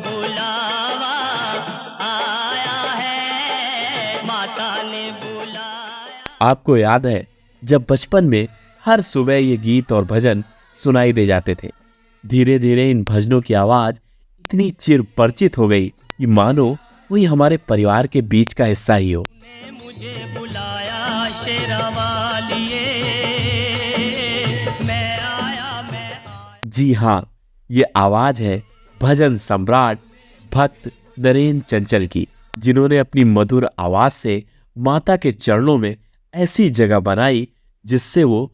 बुलावा आया है, माता ने बुलाया। आपको याद है जब बचपन में हर सुबह ये गीत और भजन सुनाई दे जाते थे। धीरे धीरे इन भजनों की आवाज इतनी चिरपरिचित हो गई कि मानो वही हमारे परिवार के बीच का हिस्सा ही हो। मुझे बुलाया शेरावालिए, मैं आया। जी हाँ, ये आवाज है भजन सम्राट भक्त नरेंद्र चंचल की, जिन्होंने अपनी मधुर आवाज से माता के चरणों में ऐसी जगह बनाई जिससे वो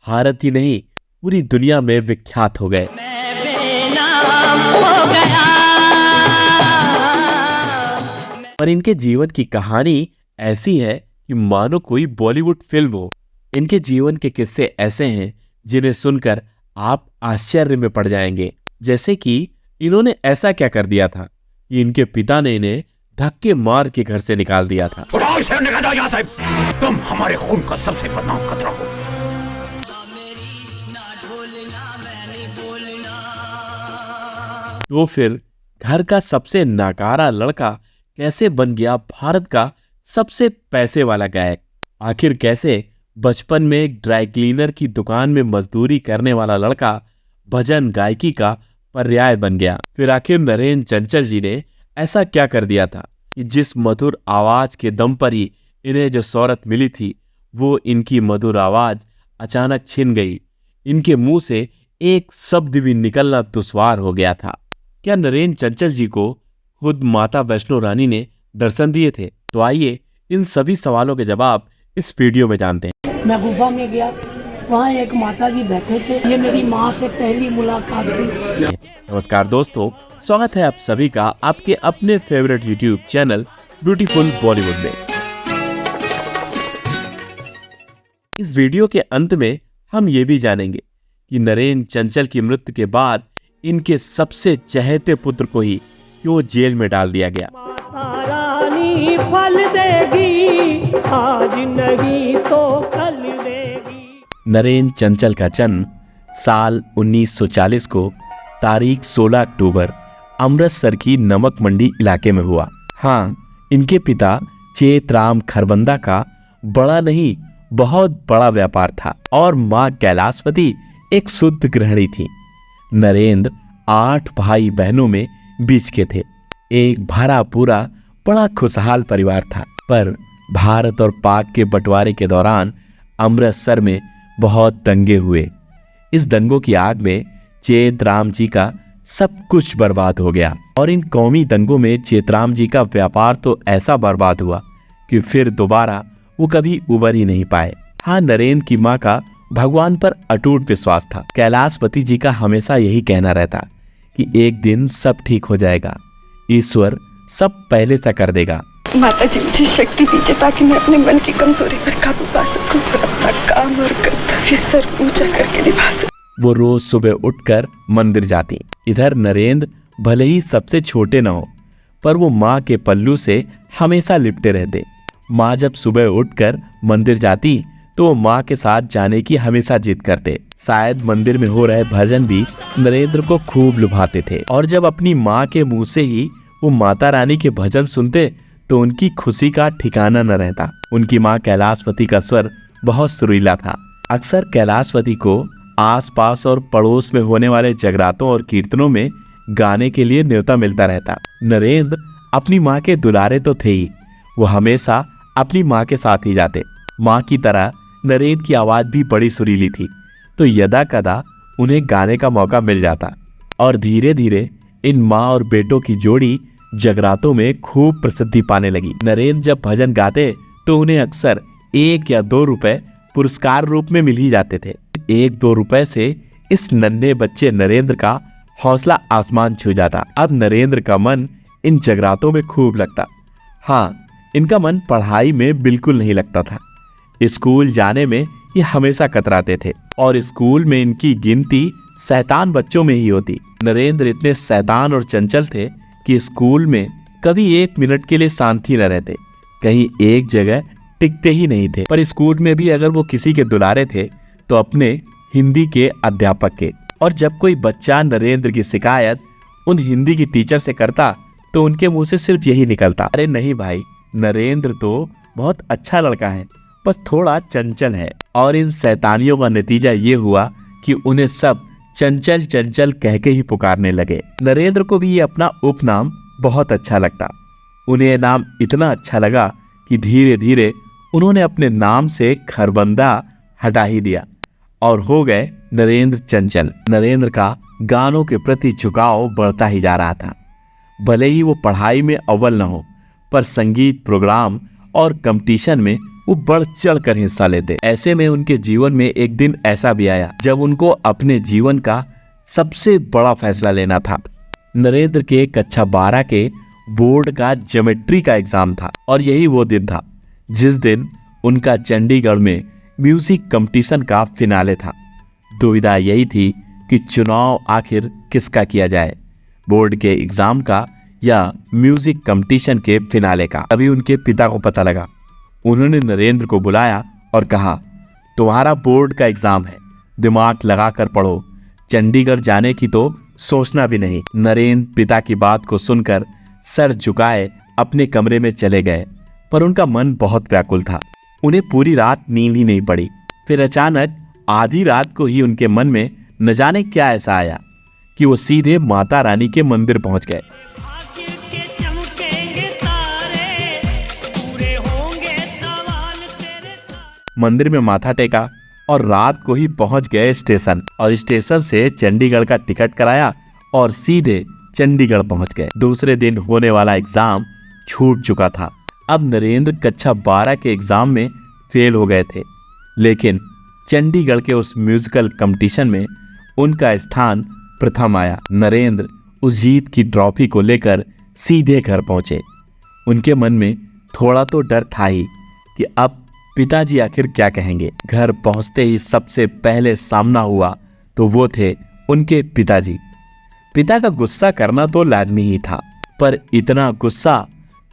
भारत ही नहीं पूरी दुनिया में विख्यात हो गए। मैं बेनाम हो गया। पर इनके जीवन की कहानी ऐसी है कि मानो कोई बॉलीवुड फिल्म हो। इनके जीवन के किस्से ऐसे हैं जिन्हें सुनकर आप आश्चर्य में पड़ जाएंगे। जैसे कि इन्होंने ऐसा क्या कर दिया था कि इनके पिता ने इन्हें धक्के मार के घर से निकाल दिया था। तुम हमारे खून का सबसे बदनाम खतरा हो। तो फिर घर का सबसे नाकारा लड़का कैसे बन गया भारत का सबसे पैसे वाला गायक? आखिर कैसे बचपन में एक ड्राई क्लीनर की दुकान में मजदूरी करने वाला लड़का भजन गायकी का पर्याय बन गया? फिर आखिर नरेंद्र चंचल जी ने ऐसा क्या कर दिया था कि जिस मधुर आवाज के दम पर ही इन्हें जो शोहरत मिली थी, वो इनकी मधुर आवाज अचानक छिन गई। इनके मुंह से एक शब्द भी निकलना दुश्वार हो गया था। क्या नरेंद्र चंचल जी को खुद माता वैष्णो रानी ने दर्शन दिए थे? तो आइए इन सभी सवालों के जवाब इस वीडियो में जानते हैं। मैं गुफा में गया, वहाँ एक माता जी बैठे थे। ये मेरी माँ से पहली मुलाकात थी। नमस्कार दोस्तों, स्वागत है आप सभी का आपके अपने favourite YouTube channel beautiful Bollywood में। इस वीडियो के अंत में हम ये भी जानेंगे कि नरेंद्र चंचल की मृत्यु के बाद इनके सबसे चहेते पुत्र को ही क्यों जेल में डाल दिया गया। माता रानी फल देगी, आज नहीं तो कल देगी। नरेंद्र चंचल का जन्म साल 1940 को तारीख 16 अक्टूबर अमृतसर की नमक मंडी इलाके में हुआ। हाँ, इनके पिता चेतराम खरबंदा का बड़ा नहीं बहुत बड़ा व्यापार था और माँ कैलाशवती एक शुद्ध गृहिणी थी। नरेंद्र 8 भाई बहनों में बीच के थे। एक भरा पूरा बड़ा खुशहाल परिवार था। पर भारत और पाक के बंटवारे के दौरान अमृतसर में बहुत दंगे हुए। इस दंगों की आग में चेतराम जी का सब कुछ बर्बाद हो गया और इन कौमी दंगों में चेतराम जी का व्यापार तो ऐसा बर्बाद हुआ कि फिर दोबारा वो कभी उबर ही नहीं पाए। हाँ, नरेंद्र की माँ का भगवान पर अटूट विश्वास था। कैलाशवती जी का हमेशा यही कहना रहता कि एक दिन सब ठीक हो जाएगा, ईश्वर सब पहले से कर देगा। माता जी मुझे शक्ति दीजिए ताकि मैं अपने मन की कमजोरी पर काबू पा सकूं और अपना काम और कर्तव्य सर ऊंचा करके निभा सकूं। वो रोज सुबह उठकर मंदिर जाती। इधर नरेंद्र भले ही सबसे छोटे न हो, पर वो माँ के पल्लू से हमेशा लिपटे रहते। माँ जब सुबह उठकर मंदिर जाती तो वो माँ के साथ जाने की हमेशा जिद करते। शायद मंदिर में हो रहे भजन भी नरेंद्र को खूब लुभाते थे और जब अपनी माँ के मुंह से ही वो माता रानी के भजन सुनते तो उनकी खुशी का ठिकाना न रहता। उनकी माँ कैलाशवती का स्वर बहुत सुरीला था। अक्सर कैलाशवती को आसपास और पड़ोस में होने वाले जगरातों और कीर्तनों में गाने के लिए न्योता मिलता रहता। नरेंद्र अपनी माँ के दुलारे तो थे ही, वो हमेशा अपनी माँ के साथ ही जाते। माँ की तरह नरेंद्र की आवाज भी बड़ी सुरीली थी, तो यदा कदा उन्हें गाने का मौका मिल जाता और धीरे धीरे इन माँ और बेटों की जोड़ी जगरातों में खूब प्रसिद्धि पाने लगी। नरेंद्र जब भजन गाते तो उन्हें अक्सर 1 या 2 रुपए पुरस्कार रूप में मिल ही जाते थे। 1-2 रुपए से इस नन्हे बच्चे नरेंद्र का हौसला आसमान छू जाता। अब नरेंद्र का मन इन जगरातों में खूब लगता। हाँ, इनका मन पढ़ाई में बिल्कुल नहीं लगता था। स्कूल जाने में ये हमेशा कतराते थे और स्कूल में इनकी गिनती शैतान बच्चों में ही होती। नरेंद्र इतने शैतान और चंचल थे कि स्कूल में कभी 1 मिनट के लिए शांति न रहते, कहीं एक जगह टिकते ही नहीं थे। पर स्कूल में भी अगर वो किसी के दुलारे थे तो अपने हिंदी के अध्यापक के। और जब कोई बच्चा नरेंद्र की शिकायत उन हिंदी की टीचर से करता तो उनके मुंह से सिर्फ यही निकलता, अरे नहीं भाई, नरेंद्र तो बहुत अच्छा लड़का है, बस थोड़ा चंचल है। और इन शैतानियों का नतीजा ये हुआ कि उन्हें सब चंचल चंचल कह के ही पुकारने लगे। नरेंद्र को भी ये अपना उपनाम बहुत अच्छा लगता। उन्हें ये नाम इतना अच्छा लगा कि धीरे धीरे उन्होंने अपने नाम से खरबंदा हटा ही दिया और हो गए नरेंद्र चंचल। नरेंद्र का गानों के प्रति झुकाव बढ़ता ही जा रहा था। भले ही वो पढ़ाई में अव्वल न हो, पर संगीत प्रोग्राम और कंपटीशन में वो बढ़ चढ़ कर हिस्सा लेते। ऐसे में उनके जीवन में एक दिन ऐसा भी आया जब उनको अपने जीवन का सबसे बड़ा फैसला लेना था। नरेंद्र के कक्षा 12 के बोर्ड का ज्योमेट्री का एग्जाम था और यही वो दिन था जिस दिन उनका चंडीगढ़ में म्यूजिक कंपटीशन का फिनाले था। दुविधा यही थी कि चुनाव आखिर किसका किया जाए, बोर्ड के एग्जाम का या म्यूजिक कंपटीशन के फिनाले का। तभी उनके पिता को पता लगा। उन्होंने नरेंद्र को बुलाया और कहा, तुम्हारा बोर्ड का एग्जाम है, दिमाग लगाकर पढ़ो, चंडीगढ़ जाने की तो सोचना भी नहीं। नरेंद्र पिता की बात को सुनकर सर झुकाए अपने कमरे में चले गए, पर उनका मन बहुत व्याकुल था। उन्हें पूरी रात नींद ही नहीं पड़ी। फिर अचानक आधी रात को ही उनके मन में न जाने क्या ऐसा आया कि वो सीधे माता रानी के मंदिर पहुंच गए। भाग्य के चमकेंगे तारे, पूरे होंगे सवाल तेरे सारे। मंदिर में माथा टेका और रात को ही पहुंच गए स्टेशन, और स्टेशन से चंडीगढ़ का टिकट कराया और सीधे चंडीगढ़ पहुंच गए। दूसरे दिन होने वाला एग्जाम छूट चुका था। अब नरेंद्र कक्षा 12 के एग्जाम में फेल हो गए थे, लेकिन चंडीगढ़ के उस म्यूजिकल कंपटीशन में उनका स्थान प्रथम आया। नरेंद्र उस जीत की ट्रॉफी को लेकर सीधे घर पहुंचे। उनके मन में थोड़ा तो डर था ही कि अब पिताजी आखिर क्या कहेंगे। घर पहुंचते ही सबसे पहले सामना हुआ तो वो थे उनके पिताजी। पिता का गुस्सा करना तो लाजमी ही था, पर इतना गुस्सा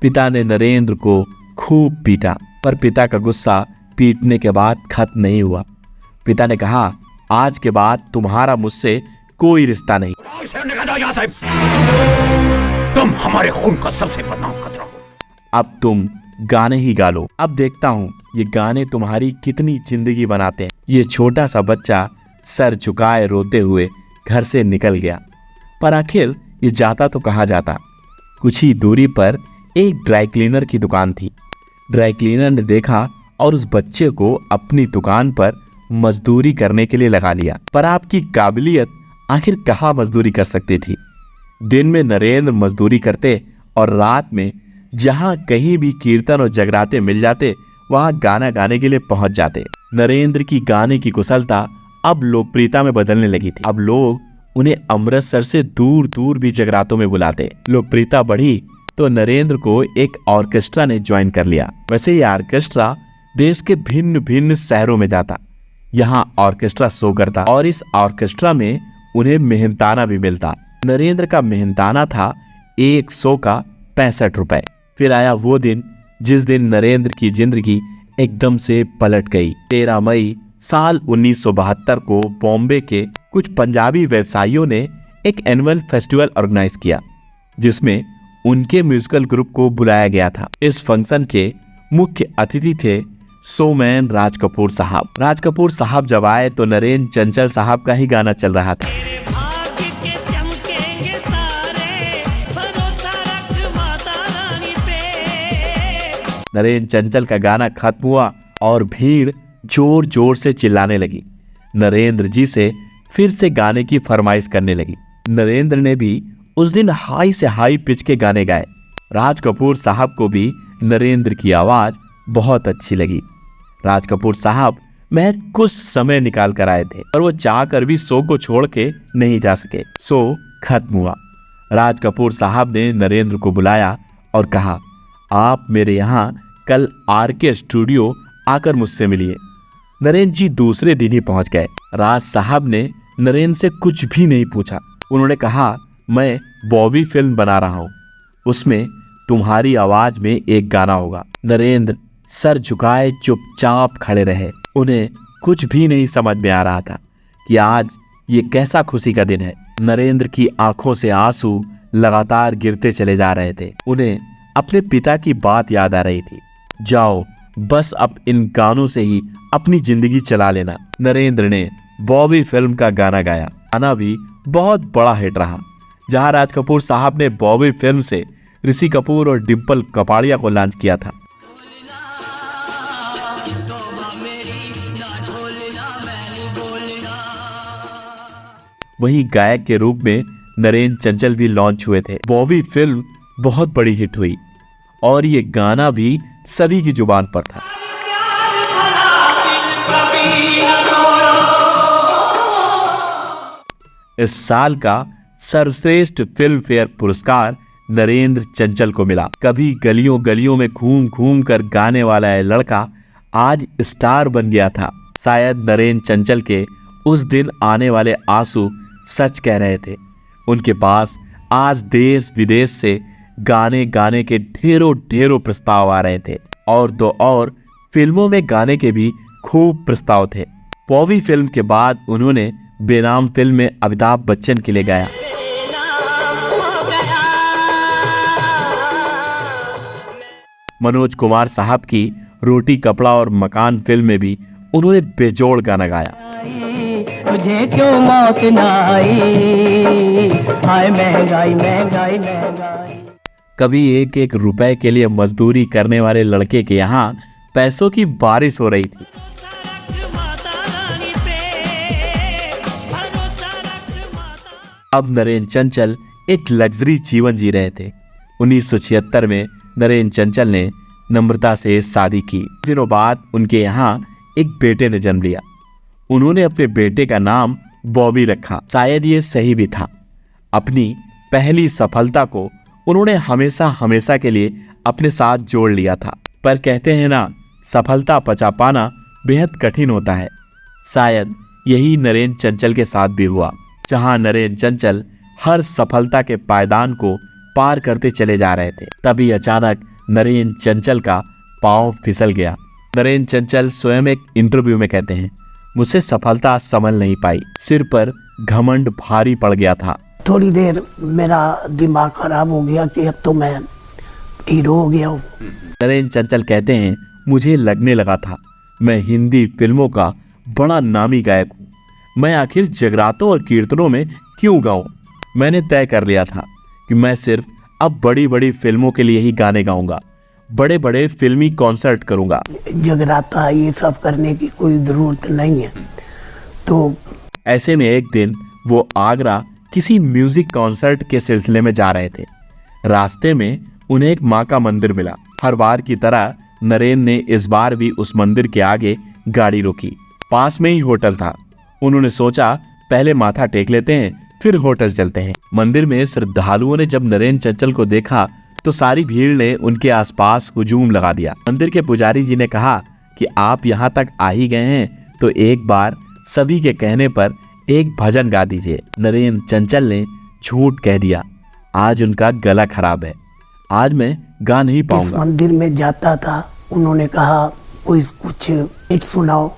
पिता ने नरेंद्र को खूब पीटा। पर पिता का गुस्सा पीटने के बाद खत्म नहीं हुआ। पिता ने कहा, आज के बाद तुम्हारा मुझसे कोई रिश्ता नहीं। इसे निकालो यहाँ से। तुम हमारे खून का सबसे बदनाम खतरा हो। अब तुम गाने ही गा लो। अब देखता हूँ ये गाने तुम्हारी कितनी जिंदगी बनाते हैं। ये छोटा सा बच्चा सर झुकाए रोते हुए घर से निकल गया। पर आखिर ये जाता तो कहाँ जाता। कुछ ही दूरी पर एक ड्राई क्लीनर की दुकान थी। ड्राई क्लीनर ने देखा और उस बच्चे को अपनी दुकान पर मजदूरी करने के लिए लगा लिया। पर आपकी काबिलियत आखिर कहाँ मजदूरी कर सकती थी। दिन में नरेंद्र मजदूरी करते और रात में जहाँ कहीं भी कीर्तन और जगराते मिल जाते वहाँ गाना गाने के लिए पहुंच जाते। नरेंद्र की गाने की कुशलता अब लोकप्रियता में बदलने लगी थी। अब लोग उन्हें अमृतसर से दूर दूर भी जगरातों में बुलाते। लोकप्रियता बढ़ी तो नरेंद्र को एक ऑर्केस्ट्रा ने ज्वाइन कर लिया। वैसे ये ऑर्केस्ट्रा देश के भिन्न भिन्न शहरों में जाता, यहाँ ऑर्केस्ट्रा शो करता और इस ऑर्केस्ट्रा में उन्हें मेहनताना भी मिलता। नरेंद्र का मेहनताना था एक शो का 65 रुपए। फिर आया वो दिन जिस दिन नरेंद्र की जिंदगी एकदम से पलट गई। 13 मई साल 1972 को बॉम्बे के कुछ पंजाबी व्यवसायियों ने एक एनुअल फेस्टिवल ऑर्गेनाइज किया जिसमें उनके म्यूजिकल ग्रुप को बुलाया गया था। इस फंक्शन के मुख्य अतिथि थे शोमैन राज कपूर साहब। राज कपूर साहब जब आए तो नरेंद्र चंचल साहब का ही गाना चल रहा था। तेरे भाग्य के चमकेंगे तारे, भरोसा रख माता रानी पे। नरेंद्र चंचल का गाना खत्म हुआ और भीड़ जोर जोर से चिल्लाने लगी। नरेंद्र जी से फिर से गाने की फरमाइश करने लगी। नरेंद्र ने भी उस दिन हाई से हाई पिच के गाने गाए। राज कपूर साहब को भी नरेंद्र की आवाज बहुत अच्छी लगी। राज कपूर साहब महज कुछ समय निकाल कर आए थे और वो चाहकर भी शो को छोड़ के नहीं जा सके। शो खत्म हुआ। राज कपूर साहब ने नरेंद्र को बुलाया और कहा, आप मेरे यहाँ कल आरके स्टूडियो आकर मुझसे मिलिए। नरेंद्र जी दूसरे दिन ही पहुंच गए। राज साहब ने नरेंद्र से कुछ भी नहीं पूछा। उन्होंने कहा, मैं बॉबी फिल्म बना रहा हूँ, उसमें तुम्हारी आवाज में एक गाना होगा। नरेंद्र सर झुकाए चुपचाप खड़े रहे। उन्हें कुछ भी नहीं समझ में आ रहा था कि आज ये कैसा खुशी का दिन है नरेंद्र की आंखों से आंसू लगातार गिरते चले जा रहे थे। उन्हें अपने पिता की बात याद आ रही थी। जाओ, बस अब इन गानों से ही अपनी जिंदगी चला लेना। नरेंद्र ने बॉबी फिल्म का गाना गाया। गाना भी बहुत बड़ा हिट रहा। जहां राज कपूर साहब ने बॉबी फिल्म से ऋषि कपूर और डिम्पल कपाड़िया को लॉन्च किया था। वहीं गायक के रूप में नरेंद्र चंचल भी लॉन्च हुए थे। बॉबी फिल्म बहुत बड़ी हिट हुई और ये गाना भी सभी की जुबान पर था। इस साल का सर्वश्रेष्ठ फिल्म फेयर पुरस्कार नरेंद्र चंचल को मिला। कभी गलियों गलियों में घूम घूम कर गाने वाला यह लड़का आज स्टार बन गया था। शायद नरेंद्र चंचल के उस दिन आने वाले आंसू सच कह रहे थे। उनके पास आज देश विदेश से गाने गाने के ढेरों ढेरों प्रस्ताव आ रहे थे और दो और फिल्मों में गाने के भी खूब प्रस्ताव थे। बॉबी फिल्म के बाद उन्होंने बेनाम फिल्म में अमिताभ बच्चन के लिए गाया। मनोज कुमार साहब की रोटी कपड़ा और मकान फिल्म में भी उन्होंने बेजोड़ गाना गाया। मुझे क्यों मौत न आई, हाय महंगाई महंगाई महंगाई। कभी एक एक रुपए के लिए मजदूरी करने वाले लड़के के यहाँ पैसों की बारिश हो रही थी। अब नरेंद्र चंचल एक लग्जरी जीवन जी रहे थे। 1976 में नरेंद्र चंचल ने नम्रता से शादी की। दिनों बाद उनके यहाँ एक बेटे ने जन्म लिया। उन्होंने अपने बेटे का नाम बॉबी रखा। शायद ये सही भी था। अपनी पहली सफलता को उन्होंने हमेशा हमेशा के लिए अपने साथ जोड़ लिया था। पर कहते हैं ना, सफलता पचा पाना बेहद कठिन होता है। शायद यही नरेंद्र चंचल के साथ भी हुआ। जहां नरेंद्र चंचल हर सफलता के पायदान को पार करते चले जा रहे थे, तभी अचानक नरेंद्र चंचल का पांव फिसल गया। नरेंद्र चंचल स्वयं एक इंटरव्यू में कहते हैं, मुझसे सफलता संभल नहीं पाई, सिर पर घमंड भारी पड़ गया था। थोड़ी देर मेरा दिमाग खराब हो गया कि अब तो मैं हीरो हो गया हूँ। नरेंद्र चंचल कहते हैं, मुझे लगने लगा था मैं हिंदी फिल्मों का बड़ा नामी गायक हूँ। मैं आखिर जगरातों और कीर्तनों में क्यों गाऊं? मैंने तय कर लिया था कि मैं सिर्फ अब बड़ी बड़ी फिल्मों के लिए ही गाने गाऊंगा, बड़े बड़े फिल्मी कॉन्सर्ट करूंगा। जगराता ये सब करने की कोई जरूरत नहीं है। तो ऐसे में एक दिन वो आगरा किसी म्यूजिक कॉन्सर्ट के सिलसिले में जा रहे थे। रास्ते में उन्हें एक माँ का मंदिर मिला। हर बार की तरह नरेंद्र ने इस बार भी उस मंदिर के आगे गाड़ी रोकी। पास में ही होटल था। उन्होंने सोचा पहले माथा टेक लेते हैं, फिर होटल चलते हैं। मंदिर में श्रद्धालुओं ने जब नरेंद्र चंचल को देखा तो सारी भीड़ ने उनके आसपास हुजूम लगा दिया। मंदिर के पुजारी जी ने कहा कि आप यहाँ तक आ ही गए हैं तो एक बार सभी के कहने पर एक भजन गा दीजिए। नरेंद्र चंचल ने झूठ कह दिया, आज उनका गला खराब है, आज मैं गा नहीं पाऊंगा। मंदिर में जाता था, उन्होंने कहा कोई कुछ हिट सुनाओ।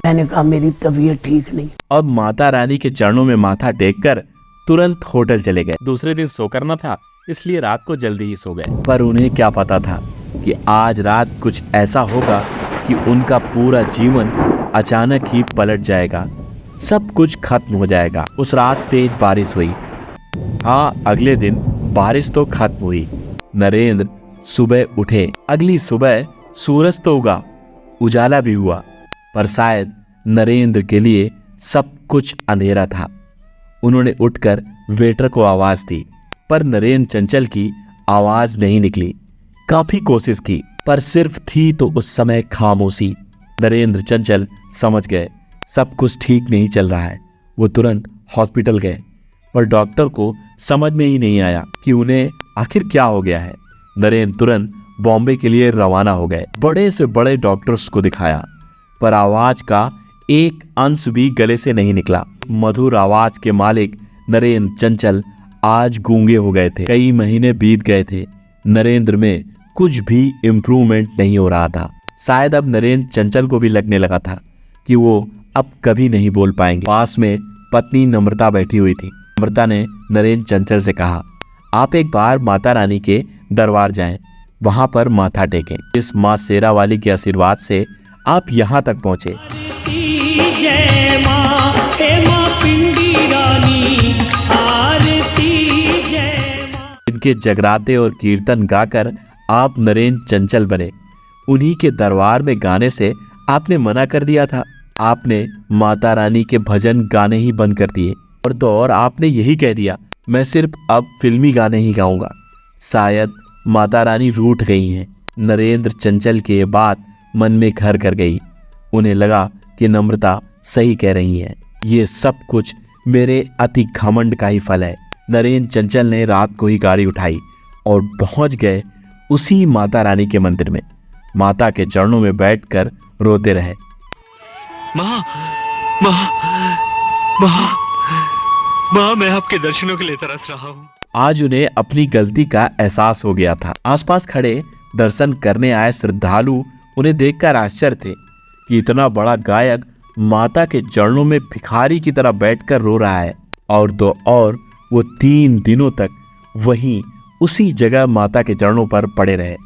मैंने कहा मेरी तबीयत ठीक नहीं। अब माता रानी के चरणों में माथा टेककर तुरंत होटल चले गए। दूसरे दिन सो करना था, इसलिए रात को जल्दी ही सो गए। पर उन्हें क्या पता था कि आज रात कुछ ऐसा होगा कि उनका पूरा जीवन अचानक ही पलट जाएगा, सब कुछ खत्म हो जाएगा। उस रात तेज बारिश हुई। हाँ, अगले दिन बारिश तो खत्म हुई। नरेंद्र सुबह उठे। अगली सुबह सूरज तो उगा, उजाला भी हुआ, पर शायद नरेंद्र के लिए सब कुछ अंधेरा था। उन्होंने उठकर वेटर को आवाज दी, पर नरेंद्र चंचल की आवाज नहीं निकली। काफी कोशिश की, पर सिर्फ थी तो उस समय खामोशी। नरेंद्र चंचल समझ गए सब कुछ ठीक नहीं चल रहा है। वो तुरंत हॉस्पिटल गए, पर डॉक्टर को समझ में ही नहीं आया कि उन्हें आखिर क्या हो गया है। नरेंद्र तुरंत बॉम्बे के लिए रवाना हो गए। बड़े से बड़े डॉक्टर्स को दिखाया, पर आवाज का एक अंश भी गले से नहीं निकला। मधुर आवाज के मालिक नरेंद्र चंचल आज गूंगे हो गए थे। कई महीने बीत गए थे, नरेंद्र में कुछ भी इम्प्रूवमेंट नहीं हो रहा था। शायद अब नरेंद्र चंचल को भी लगने लगा था कि वो अब कभी नहीं बोल पाएंगे। पास में पत्नी नम्रता बैठी हुई थी। नम्रता ने नरेंद्र चंचल से कहा, आप एक बार माता रानी के दरबार जाएं, वहां पर माथा टेकें। इस माँ शेरा वाली के आशीर्वाद से आप यहाँ तक पहुँचे। जय माँ, हे माँ पिंडी रानी, आरती जय माँ। इनके जगराते और कीर्तन गाकर आप नरेंद्र चंचल बने। उन्हीं के दरबार में गाने से आपने मना कर दिया था। आपने माता रानी के भजन गाने ही बंद कर दिए और तो और आपने यही कह दिया, मैं सिर्फ अब फिल्मी गाने ही गाऊंगा। शायद माता रानी रूठ गई हैं। नरेंद्र चंचल की ये बात मन में घर कर गई। उन्हें लगा कि नम्रता सही कह रही है। ये सब कुछ मेरे अति घमंड का ही फल है। नरेंद्र चंचल ने रात को ही गाड़ी उठाई और पहुंच गए उसी माता रानी के मंदिर में। माता के चरणों में बैठकर रोते रहे। माँ, माँ, माँ, माँ, मैं आपके दर्शनों के लिए तरस रहा हूँ। आज उन्हें अपनी गलती का एहसास हो गया था। आसपास खड़े दर्शन करने आए श्रद्धालु उन्हें देखकर आश्चर्य थे कि इतना बड़ा गायक माता के चरणों में भिखारी की तरह बैठकर रो रहा है। और तो और वो 3 दिनों तक वहीं उसी जगह माता के चरणों पर पड़े रहे।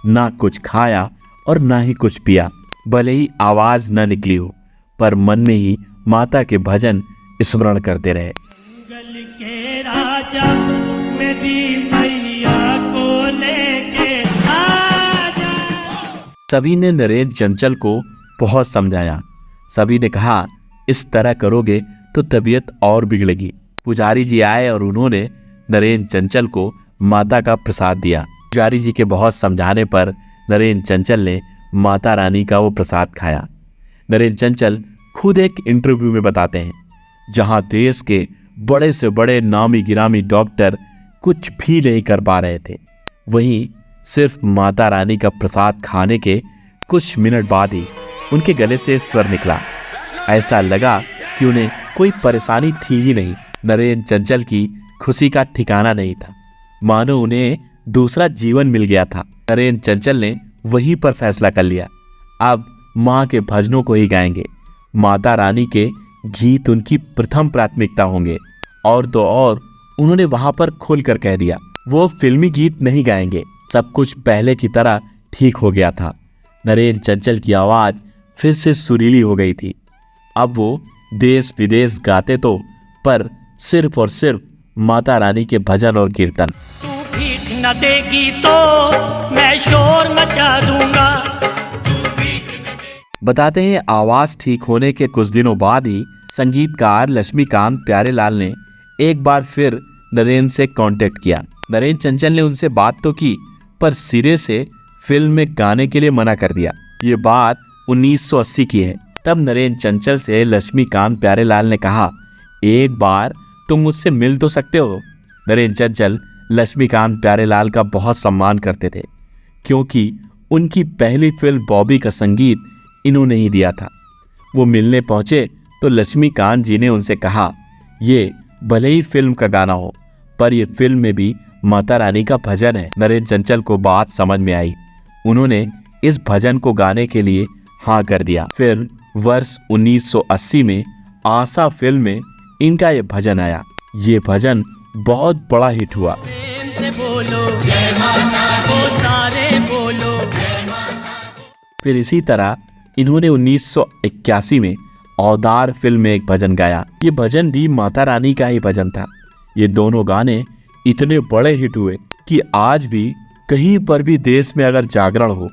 ना कुछ खाया और ना ही कुछ पिया। भले ही आवाज न निकली हो, पर मन में ही माता के भजन स्मरण करते रहे। जंगल के राजा मेरी मैया को लेके आजा। सभी ने नरेंद्र चंचल को बहुत समझाया। सभी ने कहा, इस तरह करोगे तो तबीयत और बिगड़ेगी। पुजारी जी आए और उन्होंने नरेंद्र चंचल को माता का प्रसाद दिया। पुजारी जी के बहुत समझाने पर नरेंद्र चंचल ने माता रानी का वो प्रसाद खाया। नरेंद्र चंचल खुद एक इंटरव्यू में बताते हैं, जहां देश के बड़े से बड़े नामी गिरामी डॉक्टर कुछ भी नहीं कर पा रहे थे, वहीं सिर्फ माता रानी का प्रसाद खाने के कुछ मिनट बाद ही उनके गले से स्वर निकला। ऐसा लगा कि उन्हें कोई परेशानी थी ही नहीं। नरेंद्र चंचल की खुशी का ठिकाना नहीं था, मानो उन्हें दूसरा जीवन मिल गया था। नरेंद्र चंचल ने वहीं पर फैसला कर लिया, अब माँ के भजनों को ही गाएंगे। माता रानी के गीत उनकी प्रथम प्राथमिकता होंगे। और तो और उन्होंने वहां पर खुलकर कह दिया, वो फिल्मी गीत नहीं गाएंगे। सब कुछ पहले की तरह ठीक हो गया था। नरेंद्र चंचल की आवाज फिर से सुरीली हो गई थी। अब वो देश विदेश गाते तो, पर सिर्फ और सिर्फ माता रानी के भजन और कीर्तन। तू भीख न देगी तो मैं शोर मचा दूंगा। बताते हैं, आवाज ठीक होने के कुछ दिनों बाद ही संगीतकार लक्ष्मीकांत प्यारेलाल ने एक बार फिर नरेंद्र से कांटेक्ट किया। नरेंद्र चंचल ने उनसे बात तो की, पर सिरे से फिल्म में गाने के लिए मना कर दिया। ये बात 1980 की है। तब नरेंद्र चंचल से लक्ष्मीकांत प्यारेलाल ने कहा, एक बार तुम मुझसे मिल तो सकते हो। नरेंद्र चंचल लक्ष्मीकांत प्यारेलाल का बहुत सम्मान करते थे, क्योंकि उनकी पहली फिल्म बॉबी का संगीत इन्होंने ही दिया था। वो मिलने पहुंचे तो लक्ष्मीकांत जी ने उनसे कहा, ये भले ही फिल्म का गाना हो, पर यह फिल्म में भी माता रानी का भजन है। नरेंद्र चंचल को बात समझ में आई। उन्होंने इस भजन को गाने के लिए हाँ कर दिया। फिर वर्ष 1980 में आशा फिल्म में इनका ये भजन आया। ये भजन बहुत बड़ा हिट हुआ। प्रेम से बोलो जय माता, ओ सारे बोलो। फिर इसी तरह इन्होंने 1981 में औदार फिल्म में एक भजन गाया। ये भजन भी माता रानी का ही भजन था। ये दोनों गाने इतने बड़े हिट हुए कि आज भी कहीं पर भी देश में अगर जागरण हो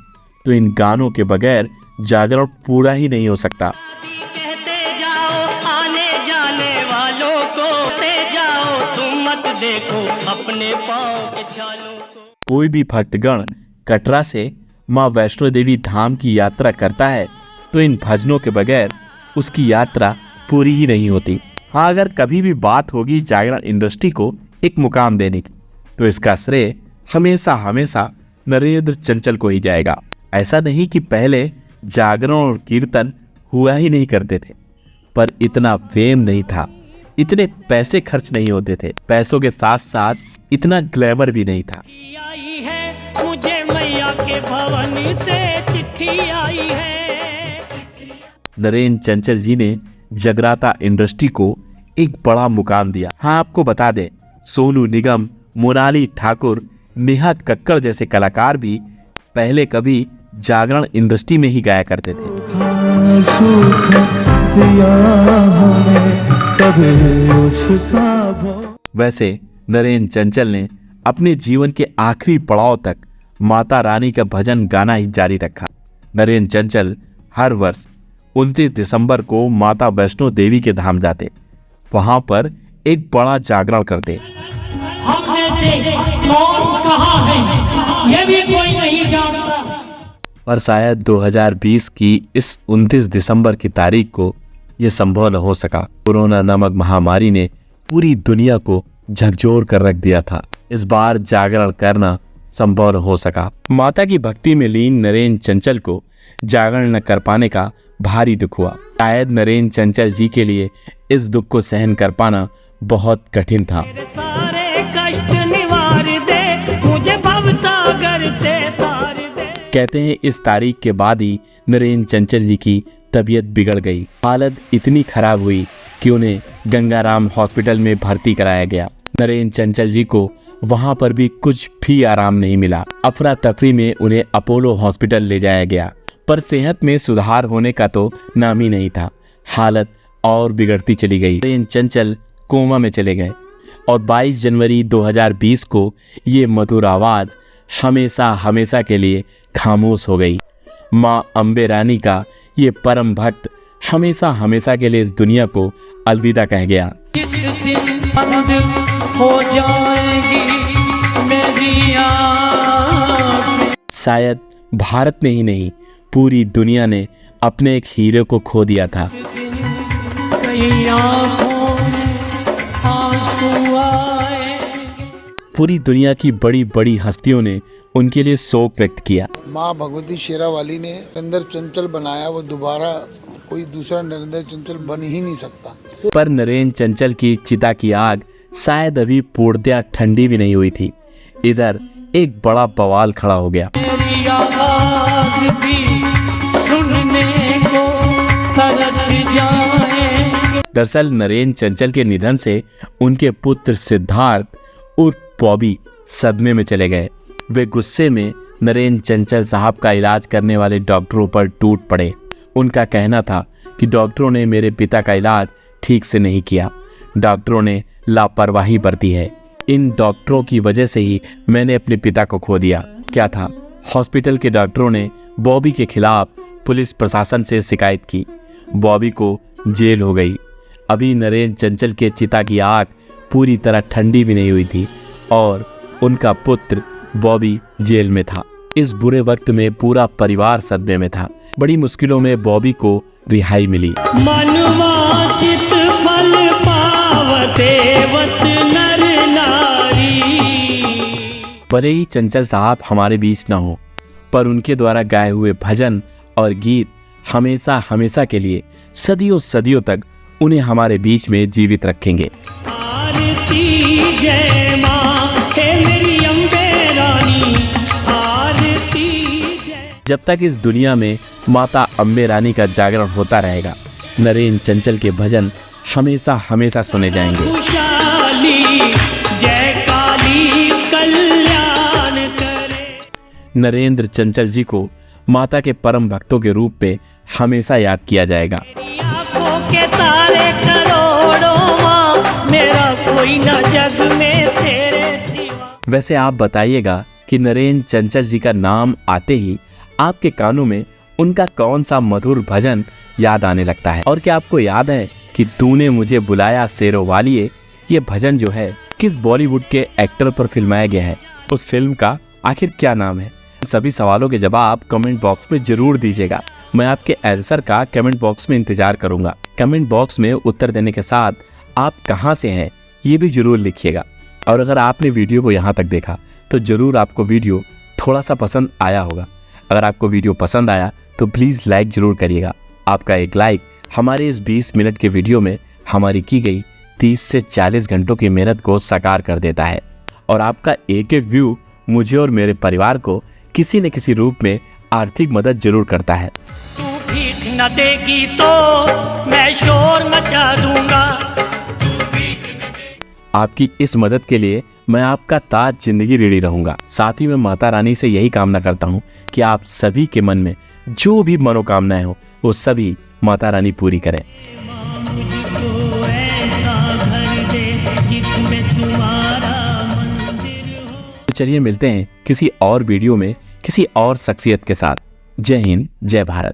तो इन गानों के बगैर जागरण पूरा ही नहीं हो सकता। कहते जाओ आने जाने वालों को, कहते जाओ तुम मत देखो अपने पाँव के छालों को। कोई भी भक्तगण कटरा से माँ वैष्णो देवी धाम की यात्रा करता है तो इन भजनों के बगैर उसकी यात्रा पूरी ही नहीं होती। हाँ, अगर कभी भी बात होगी जागरण इंडस्ट्री को एक मुकाम देने की, तो इसका श्रेय हमेशा हमेशा नरेंद्र चंचल को ही जाएगा। ऐसा नहीं कि पहले जागरण और कीर्तन हुआ ही नहीं करते थे, पर इतना फेम नहीं था, इतने पैसे खर्च नहीं होते थे, पैसों के साथ साथ इतना ग्लैमर भी नहीं था। आई है मुझे मैया के भवन से चिट्ठी आई है। नरेंद्र चंचल जी ने जगराता इंडस्ट्री को एक बड़ा मुकाम दिया। हाँ, आपको बता दें, सोनू निगम, मोनाली ठाकुर, नेहा कक्कड़ जैसे कलाकार भी पहले कभी जागरण इंडस्ट्री में ही गाया करते थे। वैसे नरेंद्र चंचल ने अपने जीवन के आखिरी पड़ाव तक माता रानी का भजन गाना ही जारी रखा। नरेंद्र चंचल हर वर्ष 29 दिसंबर को माता वैष्णो देवी के धाम जाते, वहां पर एक बड़ा जागरण करते। हमने से कौन कहा है ये भी कोई नहीं जानता। पर शायद 2020 की इस 29 दिसंबर की तारीख को यह संभव न हो सका। कोरोना नामक महामारी ने पूरी दुनिया को झकझोर कर रख दिया था। इस बार जागरण करना संभव न हो सका। माता की भक्ति में लीन नरेंद्र चंचल को जागरण न कर पाने का भारी दुख हुआ। शायद नरेंद्र चंचल जी के लिए इस दुख को सहन कर पाना बहुत कठिन था। सारे कष्ट निवार दे, मुझे भवसागर से तार दे। कहते हैं इस तारीख के बाद ही नरेंद्र चंचल जी की तबीयत बिगड़ गई। हालत इतनी खराब हुई कि उन्हें गंगाराम हॉस्पिटल में भर्ती कराया गया। नरेंद्र चंचल जी को वहां पर भी कुछ भी आराम नहीं मिला। अफरा तफरी में उन्हें अपोलो हॉस्पिटल ले जाया गया, पर सेहत में सुधार होने का तो नाम ही नहीं था। हालत और बिगड़ती चली गई। नरेंद्र चंचल कोमा में चले गए और 22 जनवरी 2020 को ये मधुर आवाज हमेशा हमेशा के लिए खामोश हो गई। माँ अम्बे रानी का ये परम भक्त हमेशा हमेशा के लिए इस दुनिया को अलविदा कह गया। इस दिन बंद हो जाएगी मेरी आँखें। शायद भारत में ही नहीं, पूरी दुनिया ने अपने एक हीरो को खो दिया था। कई आँखों में आंसू आए। पूरी दुनिया की बड़ी बड़ी हस्तियों ने उनके लिए शोक व्यक्त किया। माँ भगवती शेरावाली ने नरेंद्र चंचल बनाया, वो दोबारा कोई दूसरा नरेंद्र चंचल बन ही नहीं सकता। पर नरेंद्र चंचल की चिता की आग शायद अभी पूर्णतया ठंडी भी नहीं हुई थी। इधर एक बड़ा बवाल खड़ा हो गया। मेरी आवाज भी सुनने को तरस जाएंगे। दरअसल नरेंद्र चंचल के निधन से उनके पुत्र सिद्धार्थ उर्फ बॉबी सदमे में चले गए। वे गुस्से में नरेंद्र चंचल साहब का इलाज करने वाले डॉक्टरों पर टूट पड़े। उनका कहना था कि डॉक्टरों ने मेरे पिता का इलाज ठीक से नहीं किया, डॉक्टरों ने लापरवाही बरती है। इन डॉक्टरों की वजह से ही मैंने अपने पिता को खो दिया। क्या था, हॉस्पिटल के डॉक्टरों ने बॉबी के खिलाफ पुलिस प्रशासन से शिकायत की। बॉबी को जेल हो गई। अभी नरेंद्र चंचल के चिता की आग पूरी तरह ठंडी भी नहीं हुई थी और उनका पुत्र बॉबी जेल में था। इस बुरे वक्त में पूरा परिवार सदमे में था। बड़ी मुश्किलों में बॉबी को रिहाई मिली। मनवांचित फल पावते वत नर नारी। भले ही चंचल साहब हमारे बीच न हो, पर उनके द्वारा गाए हुए भजन और गीत हमेशा हमेशा के लिए सदियों सदियों तक उन्हें हमारे बीच में जीवित रखेंगे। आरती जय माँ हे मेरी अम्बे रानी, आरती जय। जब तक इस दुनिया में माता अम्बे रानी का जागरण होता रहेगा, नरेंद्र चंचल के भजन हमेशा हमेशा सुने जाएंगे। खुशहाली जय काली कल्याण करे। नरेंद्र चंचल जी को माता के परम भक्तों के रूप में हमेशा याद किया जाएगा। आँखों के तारे करोड़ों माँ, मेरा कोई न जग में तेरे सिवा। वैसे आप बताइएगा कि नरेंद्र चंचल जी का नाम आते ही आपके कानों में उनका कौन सा मधुर भजन याद आने लगता है? और क्या आपको याद है कि तूने मुझे बुलाया शेरों वालिए, ये भजन जो है किस बॉलीवुड के एक्टर पर फिल्माया गया है? उस फिल्म का आखिर क्या नाम है? सभी सवालों के जवाब कमेंट बॉक्स में जरूर दीजिएगा। मैं आपके आंसर का कमेंट बॉक्स में इंतजार करूंगा। कमेंट बॉक्स में उत्तर देने के साथ आप कहां से हैं ये भी जरूर लिखिएगा। और अगर आपने वीडियो को यहां तक देखा तो जरूर आपको वीडियो थोड़ा सा पसंद आया होगा। अगर आपको वीडियो पसंद आया तो प्लीज़ लाइक जरूर करिएगा। आपका एक लाइक हमारे इस 20 मिनट के वीडियो में हमारी की गई 30 से 40 घंटों की मेहनत को साकार कर देता है। और आपका एक एक व्यू मुझे और मेरे परिवार को किसी न किसी रूप में आर्थिक मदद जरूर करता है। तू भीख न देगी तो मैं शोर मचा दूंगा, तू आपकी इस मदद के लिए मैं आपका ताज जिंदगी ऋणी रहूंगा। साथ ही मैं माता रानी से यही कामना करता हूँ कि आप सभी के मन में जो भी मनोकामनाएं हो वो सभी माता रानी पूरी करें। मुझको ऐसा घर दे जिसमें तुम्हारा मंदिर हो। तो चलिए मिलते हैं किसी और वीडियो में किसी और शख्सियत के साथ। जय हिंद, जय भारत।